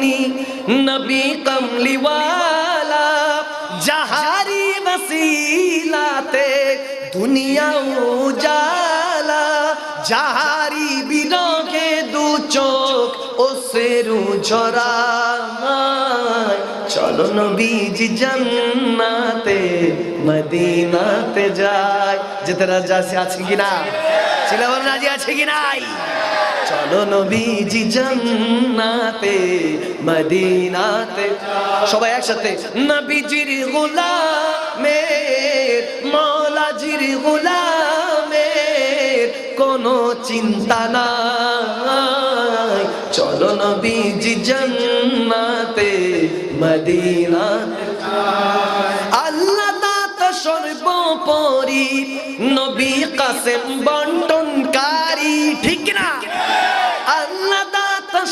अपनी नबी कमली वाला जहारी वसीलाते दुनिया उजाला जहारी बिरोगे दू चोख ओसे रू झरा चलो नबीजी जन्नते मदीनाते जाय যেতে রাজি আছে কিনা ছিলাম রাজি আছে কি নাই চলো নবীজি জান্নাতে মদিনাতে সবাই একসাথে নবীজির গোলামের মওলাজির গোলামের কোনো চিন্তা নাই চলো নবীজি জান্নাতে মদিনাতে আল্লাহ দাতা সর্বোপরি নবী কাসেম বন্টনকারী ঠিক না আল্লাহ দাতা